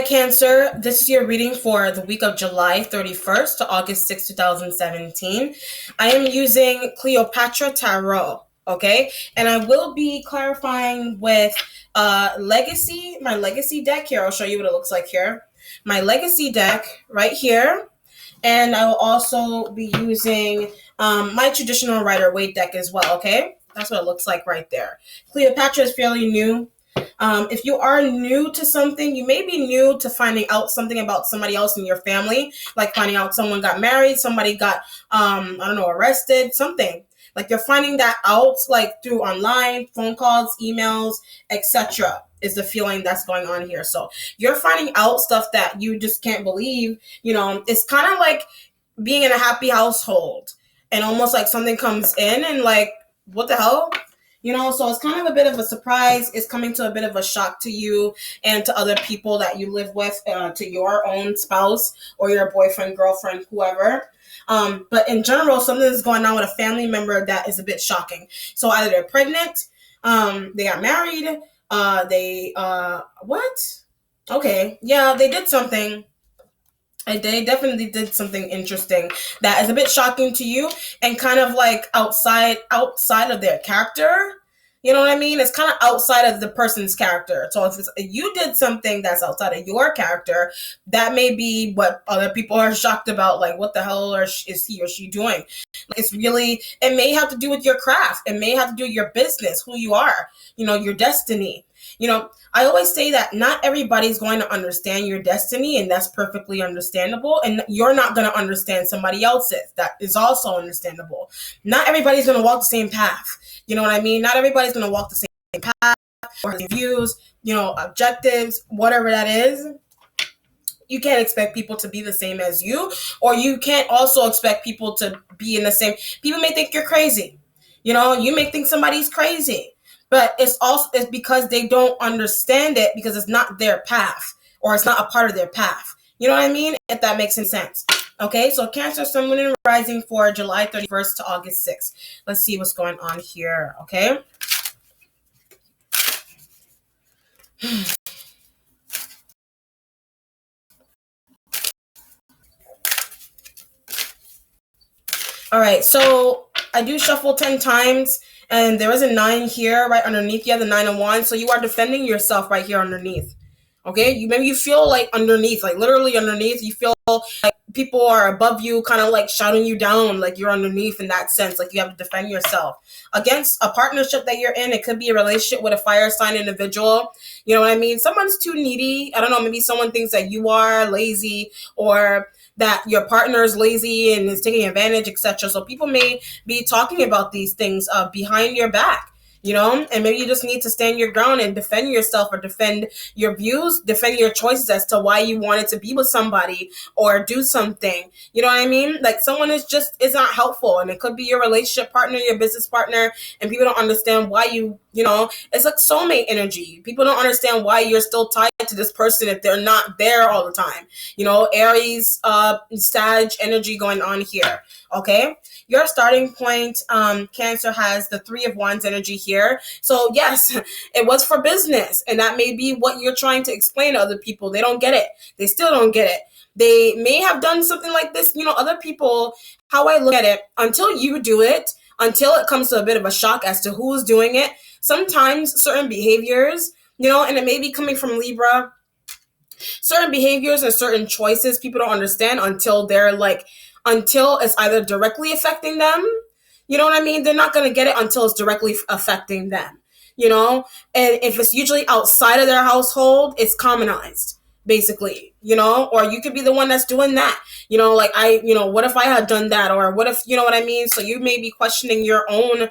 Cancer. This is your reading for the week of July 31st to August 6th, 2017. I am using Cleopatra Tarot, okay? And I will be clarifying with my Legacy deck here. I'll show you what it looks like here. My Legacy deck right here. And I will also be using my traditional Rider-Waite deck as well, okay? That's what it looks like right there. Cleopatra is fairly new. If you are new to something, you may be new to finding out something about somebody else in your family, like finding out someone got married, somebody got, arrested, something. Like you're finding that out like through online, phone calls, emails, etc. is the feeling that's going on here. So you're finding out stuff that you just can't believe. It's kind of like being in a happy household and almost like something comes in and like, what the hell? So it's kind of a bit of a surprise. It's coming to a bit of a shock to you and to other people that you live with, to your own spouse or your boyfriend, girlfriend, whoever. But in general, something is going on with a family member that is a bit shocking. So either they're pregnant, they got married, what? Okay, yeah, they did something. They definitely did something interesting that is a bit shocking to you and kind of like outside of their character. You know what I mean? It's kind of outside of the person's character. So if you did something that's outside of your character, that may be what other people are shocked about. Like, what the hell is he or she doing? It may have to do with your craft. It may have to do with your business, who you are, your destiny. I always say that not everybody's going to understand your destiny, and that's perfectly understandable. And you're not going to understand somebody else's. That is also understandable. Not everybody's going to walk the same path. You know what I mean? Not everybody's going to walk the same path or views, objectives, whatever that is. You can't expect people to be the same as you, or you can't also expect people to be in the same. People may think you're crazy. You may think somebody's crazy. But it's because they don't understand it because it's not their path or it's not a part of their path. You know what I mean? If that makes any sense. Okay, so Cancer, Sun, Moon, and Rising for July 31st to August 6th. Let's see what's going on here, okay? All right, so I do shuffle 10 times. And there is a 9 here, right underneath. You have the 9 of Wands. So you are defending yourself right here underneath. Okay? Maybe you feel like underneath, like literally underneath. You feel like people are above you, kind of like shouting you down, like you're underneath in that sense. Like you have to defend yourself against a partnership that you're in. It could be a relationship with a fire sign individual. You know what I mean? Someone's too needy. I don't know. Maybe someone thinks that you are lazy or that your partner is lazy and is taking advantage, etc. So people may be talking about these things behind your back, and maybe you just need to stand your ground and defend yourself or defend your views, defend your choices as to why you wanted to be with somebody or do something. You know what I mean? Like someone is not helpful, and it could be your relationship partner, your business partner, and people don't understand why it's like soulmate energy. People don't understand why you're still tied to this person if they're not there all the time. Aries, Sag energy going on here. Okay, your starting point, Cancer, has the 3 of Wands energy here. So yes, it was for business, and that may be what you're trying to explain to other people. They don't get it. They still don't get it. They may have done something like this. Other people, how I look at it, until you do it, until it comes to a bit of a shock as to who's doing it, sometimes certain behaviors, and it may be coming from Libra, certain behaviors and certain choices people don't understand until it's either directly affecting them. You know what I mean? They're not going to get it until it's directly affecting them, and if it's usually outside of their household, it's commonized, basically, or you could be the one that's doing that, what if I had done that, or what if, you know what I mean? So you may be questioning your own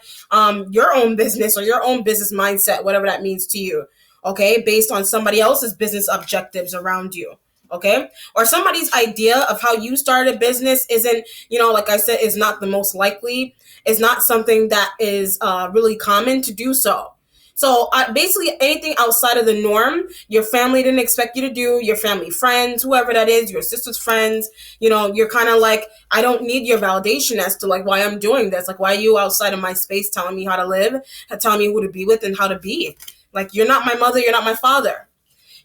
business or your own business mindset, whatever that means to you. Okay, based on somebody else's business objectives around you. Okay, or somebody's idea of how you started a business isn't, like I said, is not the most likely. It's not something that is really common to do so. So basically anything outside of the norm, your family didn't expect you to do, your family, friends, whoever that is, your sister's friends, you're kind of like, I don't need your validation as to like why I'm doing this. Like, why are you outside of my space telling me how to live, telling me who to be with and how to be? Like, you're not my mother, you're not my father.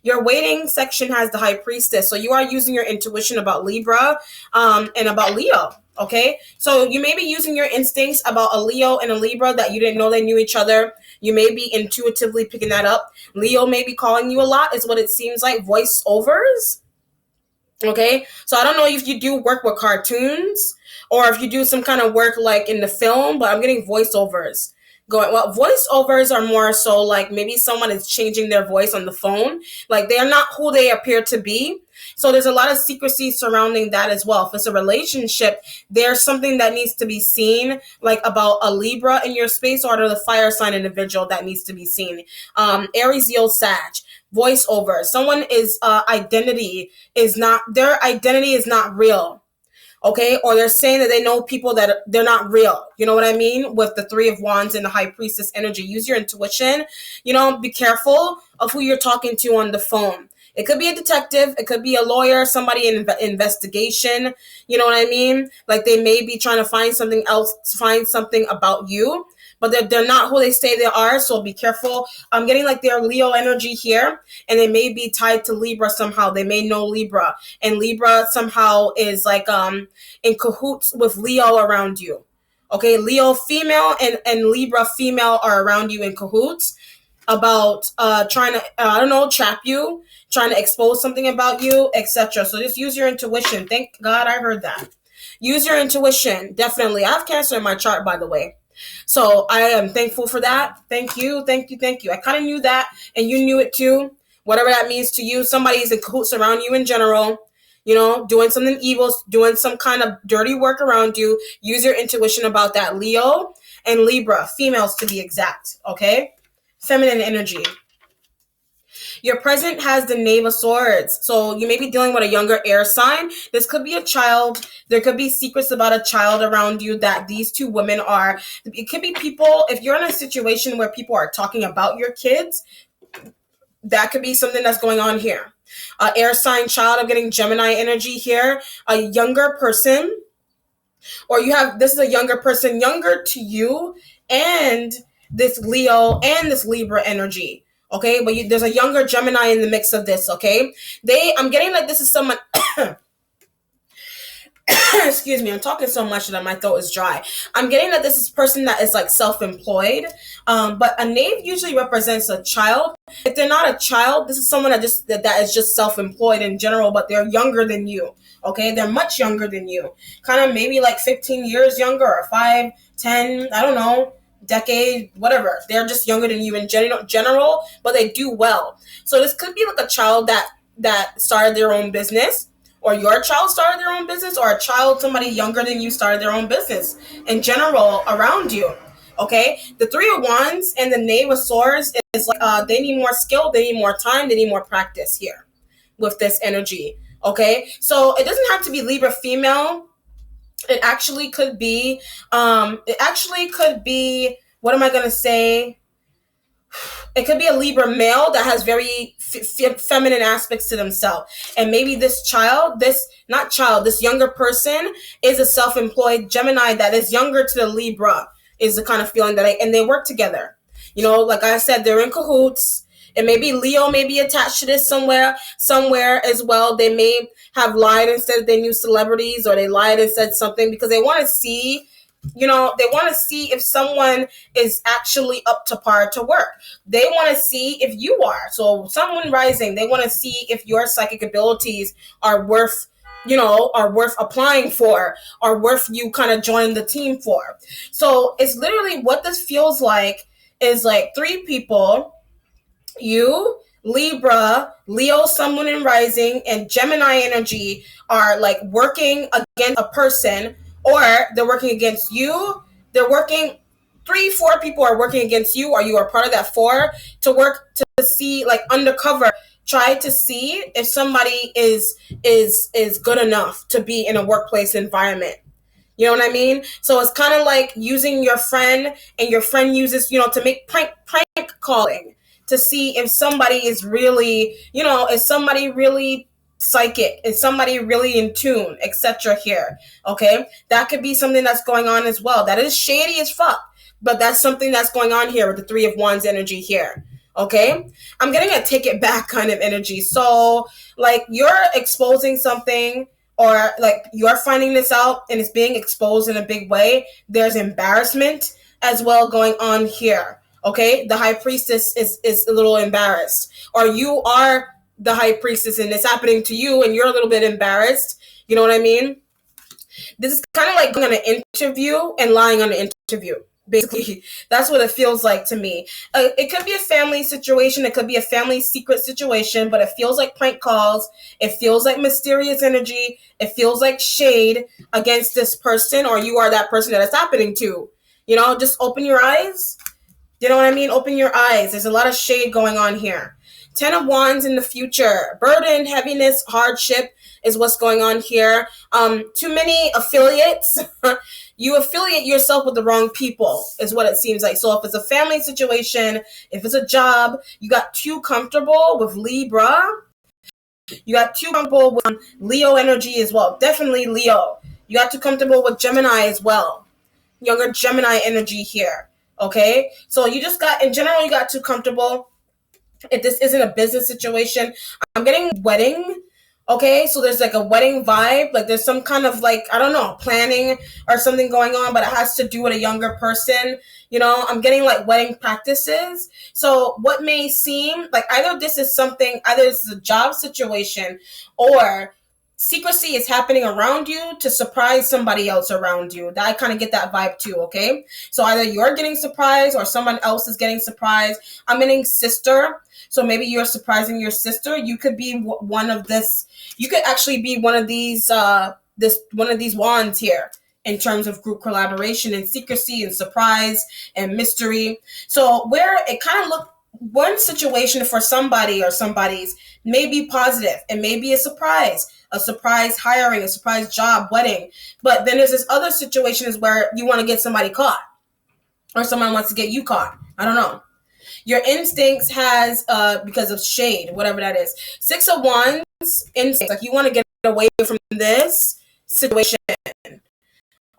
Your waiting section has the High Priestess. So you are using your intuition about Libra and about Leo. Okay, so you may be using your instincts about a Leo and a Libra that you didn't know they knew each other. You may be intuitively picking that up. Leo may be calling you a lot, is what it seems like. Voiceovers. Okay, so I don't know if you do work with cartoons or if you do some kind of work like in the film, but I'm getting voiceovers going. Well, voiceovers are more so like maybe someone is changing their voice on the phone, like they're not who they appear to be. So there's a lot of secrecy surrounding that as well. If it's a relationship, there's something that needs to be seen, like about a Libra in your space or the fire sign individual that needs to be seen. Aries, Leo, Sag, voiceover. Someone is identity is not their identity is not real. Okay, or they're saying that they know people that they're not real. You know what I mean? With the Three of Wands and the High Priestess energy, use your intuition. Be careful of who you're talking to on the phone. It could be a detective, it could be a lawyer, somebody in investigation. You know what I mean? Like they may be trying to find something else, find something about you, but they're not who they say they are. So be careful. I'm getting like their Leo energy here, and they may be tied to Libra somehow. They may know Libra, and Libra somehow is like in cahoots with Leo around you. Okay, Leo female and Libra female are around you in cahoots about trying to I don't know, trap you, trying to expose something about you, etc. So just use your intuition. Thank God I heard that. Use your intuition, definitely. I have Cancer in my chart, by the way. So I am thankful for that. Thank you, thank you, thank you. I kind of knew that, and you knew it too. Whatever that means to you, somebody is in cahoots around you in general. Doing something evil, doing some kind of dirty work around you. Use your intuition about that. Leo and Libra, females to be exact. Okay, feminine energy. Your present has the Knave of Swords. So you may be dealing with a younger air sign. This could be a child. There could be secrets about a child around you that these two women are. It could be people, if you're in a situation where people are talking about your kids, that could be something that's going on here. Air sign child, I'm getting Gemini energy here. A younger person, or this is a younger person, younger to you, and this Leo and this Libra energy. Okay, but there's a younger Gemini in the mix of this. Okay, I'm getting like this is someone. Excuse me, I'm talking so much that my throat is dry. I'm getting that this is a person that is like self-employed, but a knave usually represents a child. If they're not a child, this is someone that is just self-employed in general, but they're younger than you. Okay, they're much younger than you, kind of maybe like 15 years younger, or 5, 10, I don't know, decade, whatever. They're just younger than you in general, but they do well. So this could be like a child that started their own business, or your child started their own business, or a child, somebody younger than you, started their own business in general around you. Okay, the Three of Wands and the Knave of Swords is like they need more skill, they need more time, they need more practice here with this energy. Okay, so it doesn't have to be Libra female. It actually could be what am I going to say? It could be a Libra male that has very feminine aspects to themselves. And maybe this younger person is a self-employed Gemini that is younger to the Libra, is the kind of feeling and they work together. Like I said, they're in cahoots. And maybe Leo may be attached to this somewhere as well. They may have lied and said they knew celebrities, or they lied and said something because they want to see, they want to see if someone is actually up to par to work. They want to see if you are. So someone rising, they want to see if your psychic abilities are worth applying for, are worth you kind of joining the team for. So it's literally what this feels like is like 3 people, you, Libra, Leo, Sun, Moon, and Rising, and Gemini energy are like working against a person, or they're working against you. They're working 3, 4 people are working against you, or you are part of that 4 to work to see, like undercover, try to see if somebody is good enough to be in a workplace environment. You know what I mean? So it's kind of like using your friend, and your friend uses, to make prank calling to see if somebody is really, is somebody really psychic, is somebody really in tune, etc. here. Okay, that could be something that's going on as well. That is shady as fuck, but that's something that's going on here with the Three of Wands energy here. Okay, I'm getting a take it back kind of energy. So like you're exposing something, or like you're finding this out and it's being exposed in a big way. There's embarrassment as well going on here. Okay, the high priestess is a little embarrassed, or you are the high priestess and it's happening to you and you're a little bit embarrassed. You know what I mean? This is kind of like going on an interview and lying on an interview. Basically, that's what it feels like to me. It could be a family situation. It could be a family secret situation, but it feels like prank calls. It feels like mysterious energy. It feels like shade against this person, or you are that person that it's happening to. You know, just open your eyes. You know what I mean? Open your eyes. There's a lot of shade going on here. Ten of Wands in the future. Burden, heaviness, hardship is what's going on here. Too many affiliates. You affiliate yourself with the wrong people is what it seems like. So if it's a family situation, if it's a job, you got too comfortable with Libra. You got too comfortable with Leo energy as well. Definitely Leo. You got too comfortable with Gemini as well. Younger Gemini energy here. Okay? So you just got, in general, you got too comfortable. If this isn't a business situation, I'm getting wedding. Okay, so there's like a wedding vibe, like there's some kind of like, I don't know, planning or something going on, but it has to do with a younger person. You know, I'm getting like wedding practices. So what may seem like either this is something, either this is a job situation, or secrecy is happening around you to surprise somebody else around you. That I kind of get that vibe too. Okay, so either you're getting surprised or someone else is getting surprised. I'm getting sister. So maybe you're surprising your sister. You could be one of this. You could actually be one of these. One of these wands here in terms of group collaboration and secrecy and surprise and mystery. So where it kind of looked, one situation for somebody or somebody's may be positive and maybe a surprise hiring, a surprise job, wedding. But then there's this other situations where you want to get somebody caught, or someone wants to get you caught. I don't know. Your instincts has because of shade, whatever that is. Six of Wands, instincts, like you want to get away from this situation.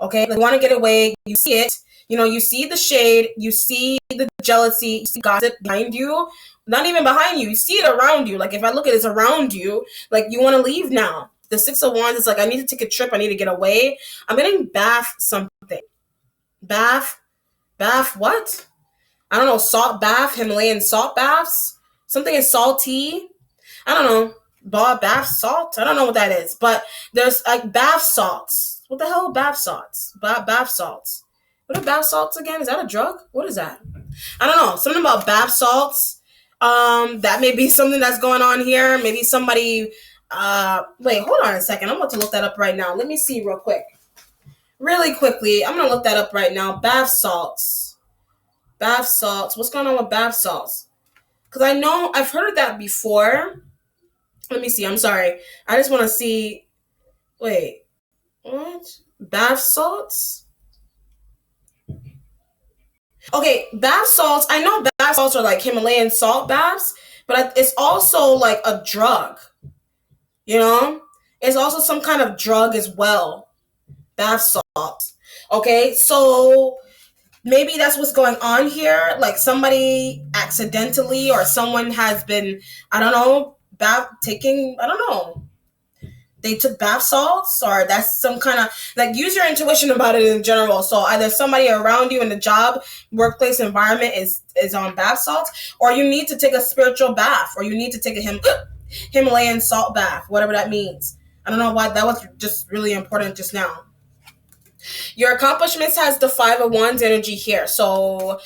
Okay, like you want to get away. You see it. You know, you see the shade. You see the jealousy. You see gossip behind you. Not even behind you. You see it around you. Like if I look at it, it's around you. Like you want to leave now. The Six of Wands is like, I need to take a trip. I need to get away. I'm getting bath something. Bath what? I don't know, salt bath, Himalayan salt baths. Something is salty. I don't know. Bath salt? I don't know what that is. But there's like bath salts. What the hell are bath salts? Bath salts. What are bath salts again? Is that a drug? What is that? I don't know. Something about bath salts. That may be something that's going on here. Maybe somebody wait, hold on a second. I'm about to look that up right now. Let me see real quick. Really quickly. I'm gonna look that up right now. Bath salts. Bath salts. What's going on with bath salts? Because I know I've heard of that before. Let me see. I'm sorry. I just want to see. Wait. What? Bath salts? Okay, bath salts. I know bath salts are like Himalayan salt baths, but it's also like a drug. You know? It's also some kind of drug as well. Bath salts. Okay, so maybe that's what's going on here. Like somebody accidentally, or someone has been, I don't know, I don't know. They took bath salts, or that's some kind of, like, use your intuition about it in general. So either somebody around you in the job, workplace environment is on bath salts, or you need to take a spiritual bath, or you need to take a Himalayan salt bath, whatever that means. I don't know why that was just really important just now. Your accomplishments has the Five of Wands energy here. So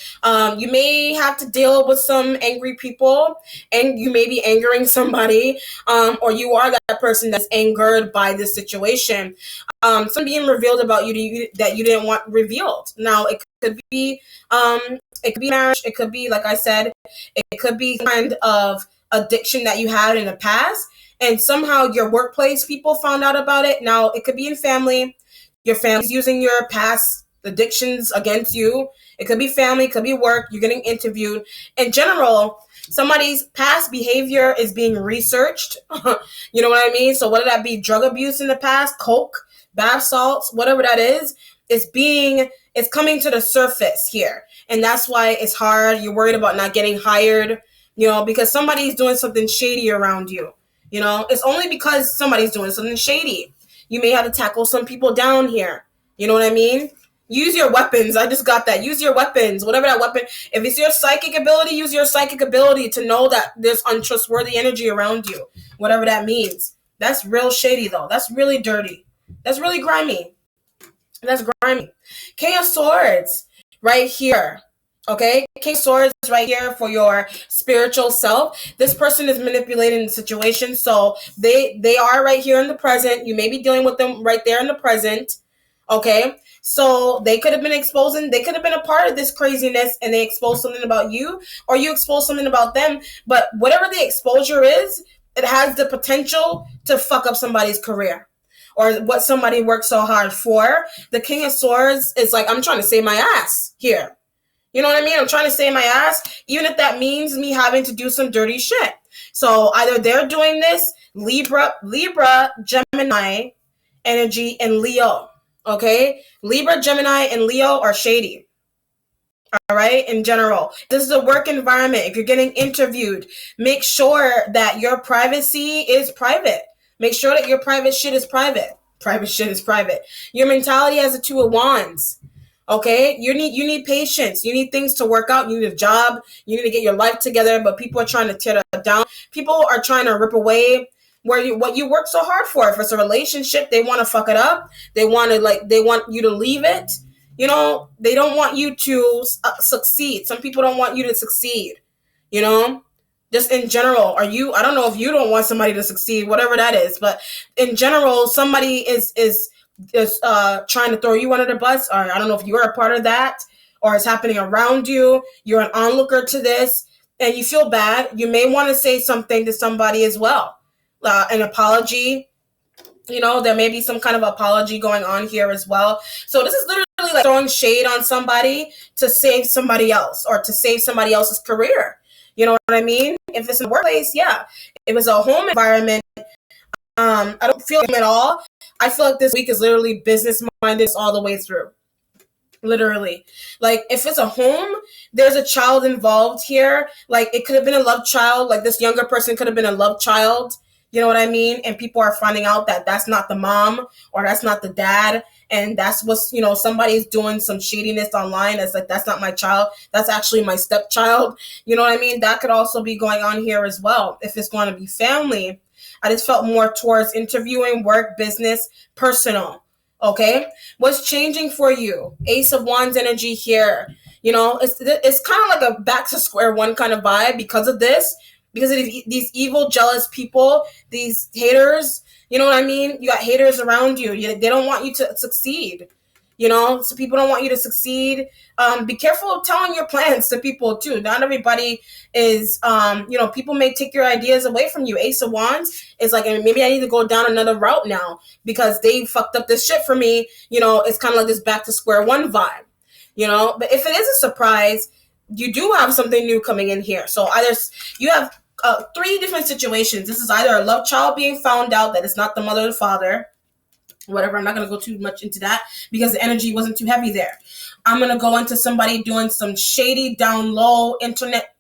you may have to deal with some angry people, and you may be angering somebody, or you are that person that's angered by this situation. Something being revealed about you that you didn't want revealed. Now, it could be marriage. It could be, like I said, it could be kind of addiction that you had in the past, and somehow your workplace people found out about it. Now, it could be in family. Your family's using your past addictions against you. It could be family, it could be work. You're getting interviewed. In general, somebody's past behavior is being researched. You know what I mean? So whether that be drug abuse in the past, coke, bath salts, whatever that is, it's coming to the surface here. And that's why it's hard. You're worried about not getting hired because somebody's doing something shady around you. It's only because somebody's doing something shady. You may have to tackle some people down here. You know what I mean? Use your weapons. I just got that. Use your weapons. Whatever that weapon. If it's your psychic ability, use your psychic ability to know that there's untrustworthy energy around you. Whatever that means. That's real shady, though. That's really dirty. That's really grimy. That's grimy. King of Swords right here. Okay, King of Swords right here for your spiritual self. This person is manipulating the situation, so they are right here in the present. You may be dealing with them right there in the present. Okay, so they could have been exposing. They could have been a part of this craziness, and they exposed something about you, or you exposed something about them. But whatever the exposure is, it has the potential to fuck up somebody's career or what somebody worked so hard for. The King of Swords is like, I'm trying to save my ass here. You know what I mean? I'm trying to save my ass, even if that means me having to do some dirty shit. So either they're doing this, Libra, Gemini energy, and Leo. Okay? Libra, Gemini, and Leo are shady. All right? In general. This is a work environment. If you're getting interviewed, make sure that your privacy is private. Make sure that your private shit is private. Private shit is private. Your mentality has a 2 of Wands. Okay, you need patience. You need things to work out. You need a job. You need to get your life together. But people are trying to tear that down. People are trying to rip away what you worked so hard for. If it's a relationship, they want to fuck it up. They want you to leave it. They don't want you to succeed. Some people don't want you to succeed. Just in general, I don't know if you don't want somebody to succeed, whatever that is. But in general, somebody is trying to throw you under the bus, or I don't know if you're a part of that, or it's happening around you. You're an onlooker to this, and you feel bad. You may want to say something to somebody as well, an apology. There may be some kind of apology going on here as well. So this is literally like throwing shade on somebody to save somebody else, or to save somebody else's career. You know what I mean? If it's in the workplace, yeah. If it's a home environment, I don't feel like at all. I feel like this week is literally business minded all the way through. Literally. Like, if it's a home, there's a child involved here. Like, it could have been a love child. Like, this younger person could have been a love child. You know what I mean? And people are finding out that that's not the mom, or that's not the dad. And that's what's, somebody's doing some shadiness online. It's like, that's not my child. That's actually my stepchild. You know what I mean? That could also be going on here as well. If it's going to be family, I just felt more towards interviewing, work, business, personal. Okay? What's changing for you? Ace of Wands energy here. It's kind of like a back to square one kind of vibe because of this. Because of these evil, jealous people, these haters, you know what I mean? You got haters around you. They don't want you to succeed. So people don't want you to succeed. Be careful of telling your plans to people too. Not everybody is, people may take your ideas away from you. Ace of Wands is like, maybe I need to go down another route now because they fucked up this shit for me. It's kind of like this back to square one vibe, but if it is a surprise, you do have something new coming in here. So either you have 3 different situations. This is either a love child being found out that it's not the mother or the father, whatever. I'm not going to go too much into that because the energy wasn't too heavy there. I'm going to go into somebody doing some shady down low internet,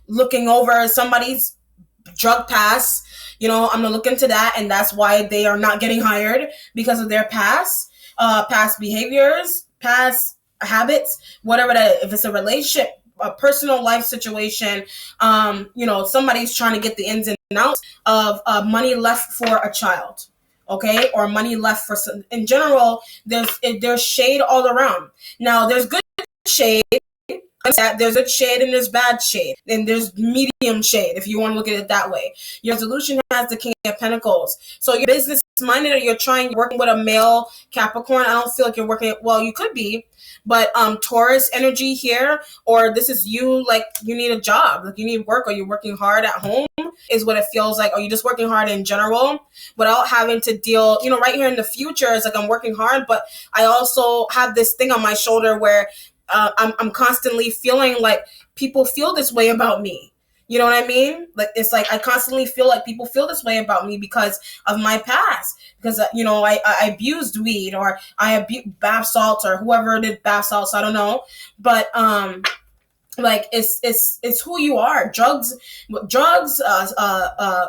looking over somebody's drug pass. I'm going to look into that, and that's why they are not getting hired, because of their past behaviors, past habits, whatever that is. If it's a relationship, a personal life situation, somebody's trying to get the ins and outs of money left for a child. Okay, or money left for some. In general, there's shade all around. Now, there's good shade. There's good shade and there's bad shade, and there's medium shade if you want to look at it that way. Your resolution has the King of Pentacles, so you're business minded, or you're working with a male Capricorn. I don't feel like you're working. Well, you could be, but Taurus energy here, or this is you, like you need a job, like you need work, or you're working hard at home is what it feels like, or you're just working hard in general without having to deal. Right here in the future, it's like I'm working hard, but I also have this thing on my shoulder where I'm constantly feeling like people feel this way about me. You know what I mean? Like, it's like I constantly feel like people feel this way about me because of my past. Because, I abused weed, or I abused bath salts, or whoever did bath salts. I don't know. But Like it's who you are. Drugs,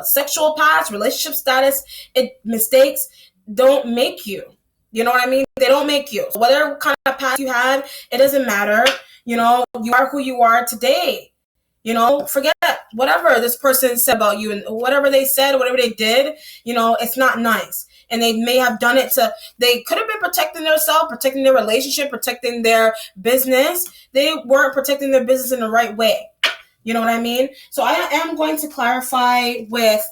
sexual past, relationship status, it mistakes don't make you. You know what I mean? They don't make you. So whatever kind of past you have, it doesn't matter. You are who you are today. Forget whatever this person said about you, and whatever they said, whatever they did, it's not nice. And they may have done it they could have been protecting themselves, protecting their relationship, protecting their business. They weren't protecting their business in the right way. You know what I mean? So I am going to clarify with,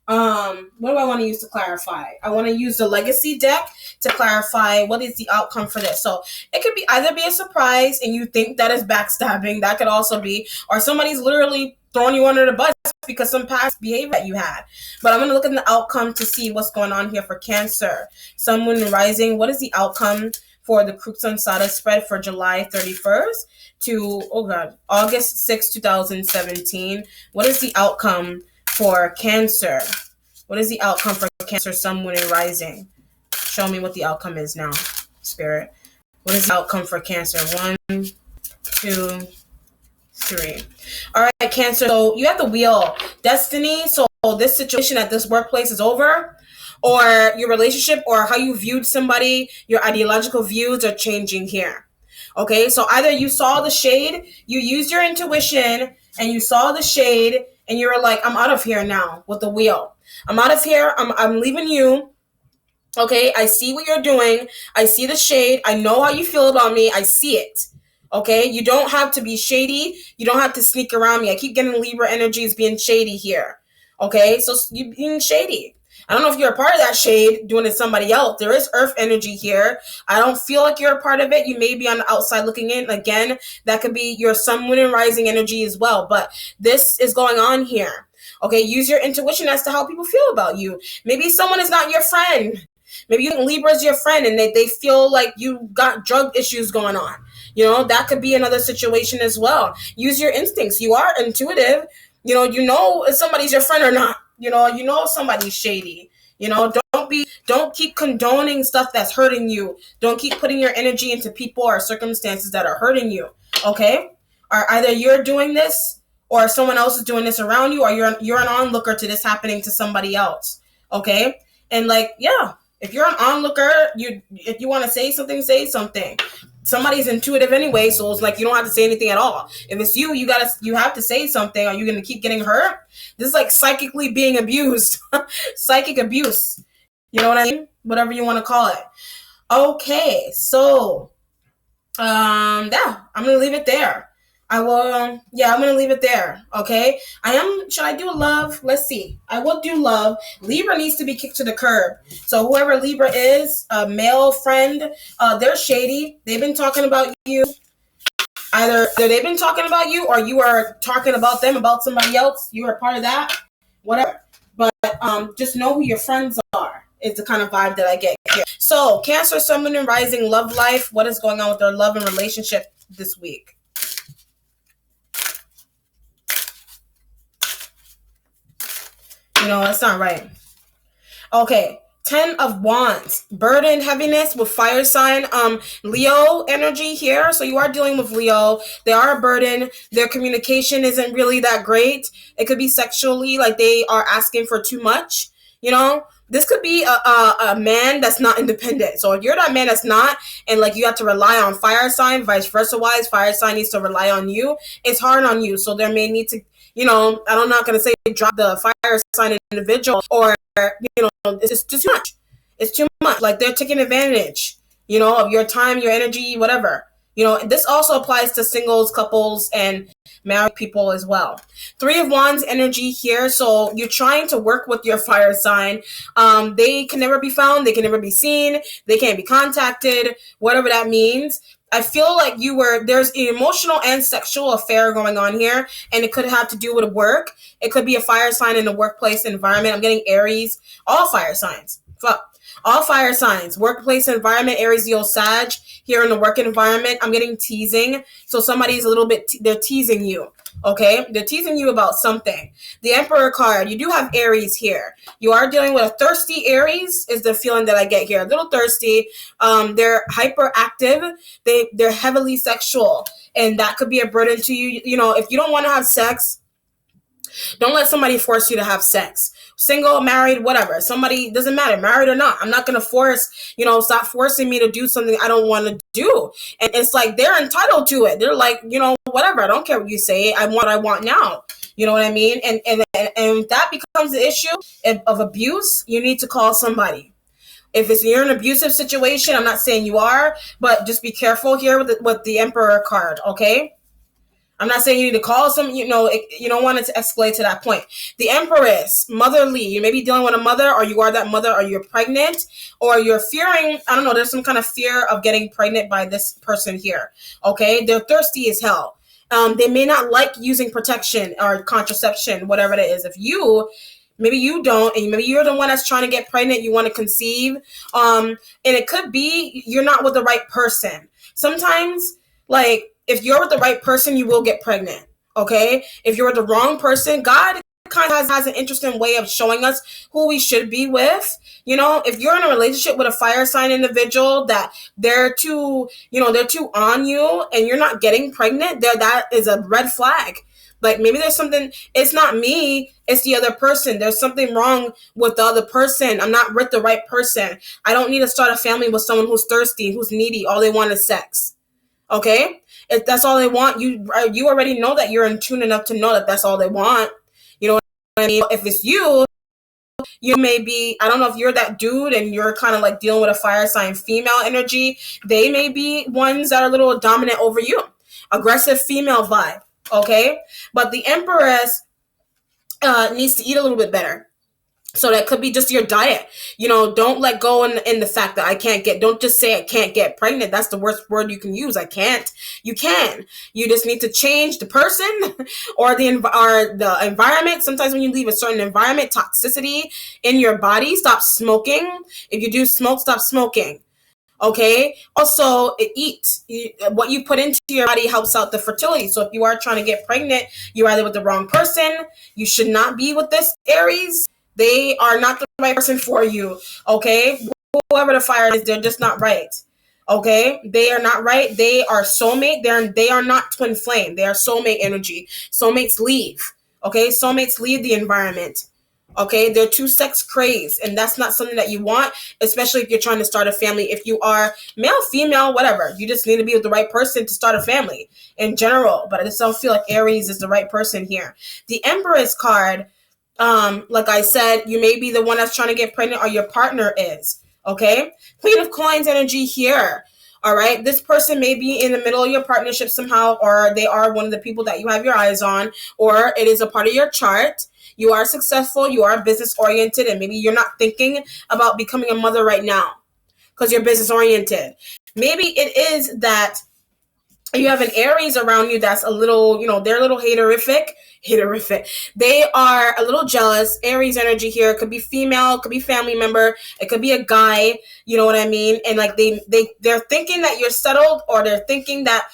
what do I want to use to clarify? I want to use the legacy deck to clarify what is the outcome for this. So it could either be a surprise and you think that is backstabbing. That could also be, or somebody's literally throwing you under the bus because some past behavior that you had. But I'm going to look at the outcome to see what's going on here for Cancer. Sun, Moon, and Rising. What is the outcome for the Crux Ansata spread for July 31st to, August 6, 2017? What is the outcome for Cancer? What is the outcome for Cancer, Sun, Moon, and Rising? Show me what the outcome is now, Spirit. What is the outcome for Cancer? 1, 2, 3. All right, Cancer. So you have the Wheel. Destiny. So this situation at this workplace is over, or your relationship, or how you viewed somebody, your ideological views are changing here. Okay, so either you saw the shade, you used your intuition, and you saw the shade, and you were like, I'm out of here now with the Wheel. I'm out of here. I'm leaving you. Okay, I see what you're doing. I see the shade. I know how you feel about me. I see it. Okay, you don't have to be shady. You don't have to sneak around me. I keep getting Libra energies being shady here. Okay, so you being shady. I don't know if you're a part of that shade doing it to somebody else. There is earth energy here. I don't feel like you're a part of it. You may be on the outside looking in. Again, that could be your sun, moon, and rising energy as well. But this is going on here. Okay, use your intuition as to how people feel about you. Maybe someone is not your friend. Maybe you think Libra's your friend and they feel like you got drug issues going on. That could be another situation as well. Use your instincts. You are intuitive. You know if somebody's your friend or not. You know if somebody's shady. Don't keep condoning stuff that's hurting you. Don't keep putting your energy into people or circumstances that are hurting you. Okay? Or either you're doing this or someone else is doing this around you, or you're an onlooker to this happening to somebody else. Okay? And if you're an onlooker, if you want to say something, say something. Somebody's intuitive anyway, so it's like you don't have to say anything at all. If it's you, you have to say something. Are you going to keep getting hurt? This is like psychically being abused. Psychic abuse. You know what I mean? Whatever you want to call it. Okay, so I'm going to leave it there. I'm going to leave it there. Okay. Should I do a love? Let's see. I will do love. Libra needs to be kicked to the curb. So whoever Libra is, a male friend, they're shady. They've been talking about you. Either they've been talking about you or you are talking about them, about somebody else. You are part of that. Whatever. But just know who your friends are. It's the kind of vibe that I get here. So Cancer, Sun, Moon, and Rising, love life. What is going on with their love and relationship this week? That's not right. Okay. 10 of Wands. Burden, heaviness with fire sign. Leo energy here. So you are dealing with Leo. They are a burden. Their communication isn't really that great. It could be sexually, like they are asking for too much. This could be a man that's not independent. So if you're that man that's not, and like you have to rely on fire sign, vice versa wise, fire sign needs to rely on you. It's hard on you. So there may need to, I'm not going to say drop the fire sign individual, or, it's just too much. It's too much. Like they're taking advantage, of your time, your energy, whatever. This also applies to singles, couples, and married people as well. 3 of Wands energy here. So you're trying to work with your fire sign. They can never be found. They can never be seen. They can't be contacted, whatever that means. I feel like there's an emotional and sexual affair going on here, and it could have to do with work. It could be a fire sign in the workplace environment. I'm getting Aries, all fire signs. All fire signs, workplace environment, Aries, Leo, Sag. Here in the work environment, I'm getting teasing. So somebody's they're teasing you. Okay, they're teasing you about something. The Emperor card, you do have Aries here. You are dealing with a thirsty Aries, is the feeling that I get here. A little thirsty. They're hyperactive. They're heavily sexual, and that could be a burden to you. You know, if you don't want to have sex, don't let somebody force you to have sex. Single, married, whatever. Somebody, doesn't matter, married or not. I'm not going to force, stop forcing me to do something I don't want to do. And it's like they're entitled to it. They're like, whatever. I don't care what you say. I want what I want now. You know what I mean? And if that becomes the issue of abuse, you need to call somebody. If you're in an abusive situation, I'm not saying you are, but just be careful here with the Emperor card, okay? I'm not saying you need to call some, you don't want it to escalate to that point. The Empress, motherly. You may be dealing with a mother, or you are that mother, or you're pregnant, or you're fearing, I don't know, there's some kind of fear of getting pregnant by this person here. Okay? They're thirsty as hell. They may not like using protection or contraception, whatever it is. Maybe you don't, and maybe you're the one that's trying to get pregnant, you want to conceive. And it could be you're not with the right person. Sometimes, if you're with the right person, you will get pregnant, okay? If you're with the wrong person, God kind of has an interesting way of showing us who we should be with. If you're in a relationship with a fire sign individual that they're too on you and you're not getting pregnant, that is a red flag. Like, maybe there's something, it's not me, it's the other person. There's something wrong with the other person. I'm not with the right person. I don't need to start a family with someone who's thirsty, who's needy. All they want is sex. Okay? If that's all they want, you already know that you're in tune enough to know that that's all they want. You know what I mean? If it's you may be, I don't know if you're that dude and you're kind of like dealing with a fire sign female energy. They may be ones that are a little dominant over you. Aggressive female vibe. Okay? But the Empress needs to eat a little bit better. So that could be just your diet. Don't let go in the fact that don't just say I can't get pregnant. That's the worst word you can use. I can't. You can. You just need to change the person or the environment. Sometimes when you leave a certain environment, toxicity in your body, stop smoking. If you do smoke, stop smoking. Okay. Also, eat. What you put into your body helps out the fertility. So if you are trying to get pregnant, you're either with the wrong person. You should not be with this Aries. They are not the right person for you, okay? Whoever the fire is, they're just not right, okay? They are not right. They are soulmate. They are not twin flame. They are soulmate energy. Soulmates leave, okay? Soulmates leave the environment, okay? They're too sex crazed, and that's not something that you want, especially if you're trying to start a family. If you are male, female, whatever, you just need to be with the right person to start a family in general. But I just don't feel like Aries is the right person here. The Empress card, like I said, you may be the one that's trying to get pregnant, or your partner is, okay? Queen of Coins energy here, all right? This person may be in the middle of your partnership somehow, or they are one of the people that you have your eyes on, or it is a part of your chart. You are successful, you are business oriented, and maybe you're not thinking about becoming a mother right now because you're business oriented. Maybe it is that you have an Aries around you that's a little, they're a little haterific. They are a little jealous. Aries energy here. It could be female, it could be family member, it could be a guy, you know what I mean? And like they're thinking that you're settled, or they're thinking that,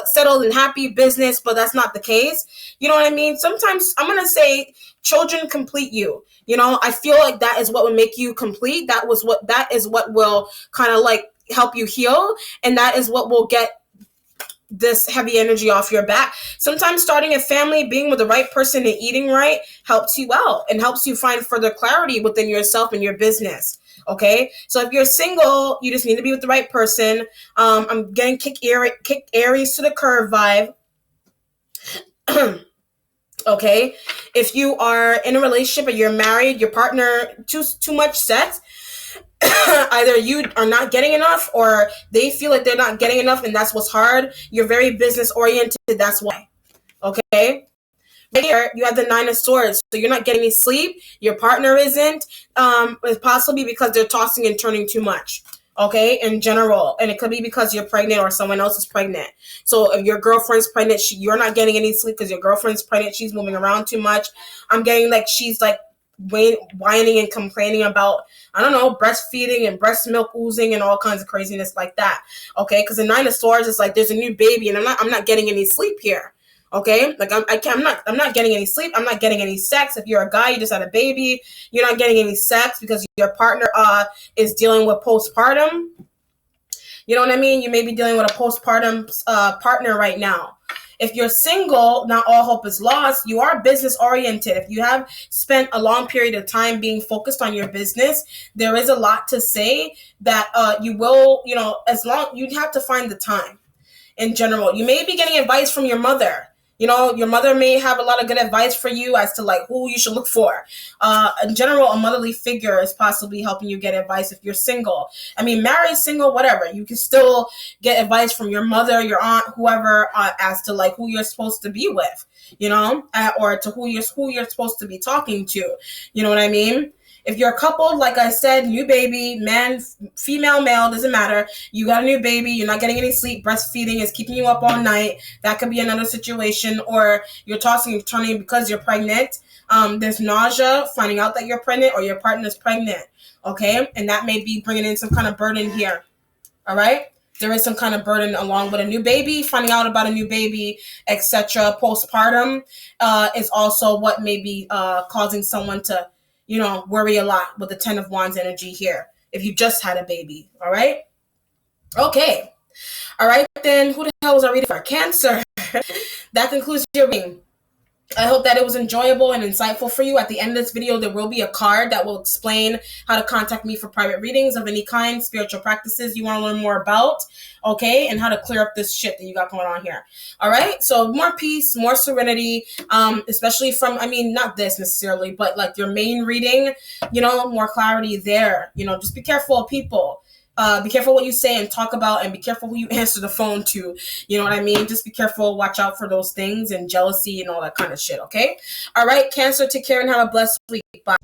settled and happy business, but that's not the case. You know what I mean? Sometimes I'm going to say children complete you. I feel like that is what would make you complete. That is what will kind of like help you heal. And that is what will get this heavy energy off your back. Sometimes starting a family, being with the right person and eating right helps you out and helps you find further clarity within yourself and your business. Okay, so if you're single, you just need to be with the right person. I'm getting kick Aries to the curve vibe. Okay, if you are in a relationship or you're married, your partner too much sex, either you are not getting enough, or they feel like they're not getting enough, and that's what's hard. You're very business oriented, that's why. Okay, right here you have the Nine of Swords, so you're not getting any sleep, your partner isn't, it's possibly because they're tossing and turning too much, okay, in general. And it could be because you're pregnant or someone else is pregnant. So if your girlfriend's pregnant, you're not getting any sleep because your girlfriend's pregnant, she's moving around too much. I'm getting like she's like whining and complaining about, I don't know, breastfeeding and breast milk oozing and all kinds of craziness like that. Okay, because the Nine of Swords is like there's a new baby, and I'm not getting any sleep here. Okay, like I'm not getting any sleep. I'm not getting any sex. If you're a guy, you just had a baby, you're not getting any sex because your partner is dealing with postpartum. You know what I mean? You may be dealing with a postpartum partner right now. If you're single, not all hope is lost. You are business oriented. If you have spent a long period of time being focused on your business, there is a lot to say that you will, as long you have to find the time in general. You may be getting advice from your mother. Your mother may have a lot of good advice for you as to like who you should look for. In general, a motherly figure is possibly helping you get advice if you're single. I mean, married, single, whatever. You can still get advice from your mother, your aunt, whoever, as to like who you're supposed to be with, or to who you're supposed to be talking to. You know what I mean? If you're coupled, like I said, new baby, man, female, male, doesn't matter. You got a new baby, you're not getting any sleep, breastfeeding is keeping you up all night. That could be another situation. Or you're tossing and turning because you're pregnant. There's nausea, finding out that you're pregnant or your partner's pregnant. Okay? And that may be bringing in some kind of burden here. All right? There is some kind of burden along with a new baby, finding out about a new baby, etc. Postpartum is also what may be causing someone to worry a lot with the 10 of Wands energy here. If you just had a baby, all right? Okay. All right, then who the hell was I reading for? Cancer. That concludes your reading. I hope that it was enjoyable and insightful for you. At the end of this video, there will be a card that will explain how to contact me for private readings of any kind, spiritual practices you want to learn more about, okay, and how to clear up this shit that you got going on here. All right, so more peace, more serenity, especially from, not this necessarily, but like your main reading, more clarity there. Just be careful of people. Be careful what you say and talk about, and be careful who you answer the phone to. You know what I mean? Just be careful. Watch out for those things and jealousy and all that kind of shit, okay? All right, Cancer, take care and have a blessed week. Bye.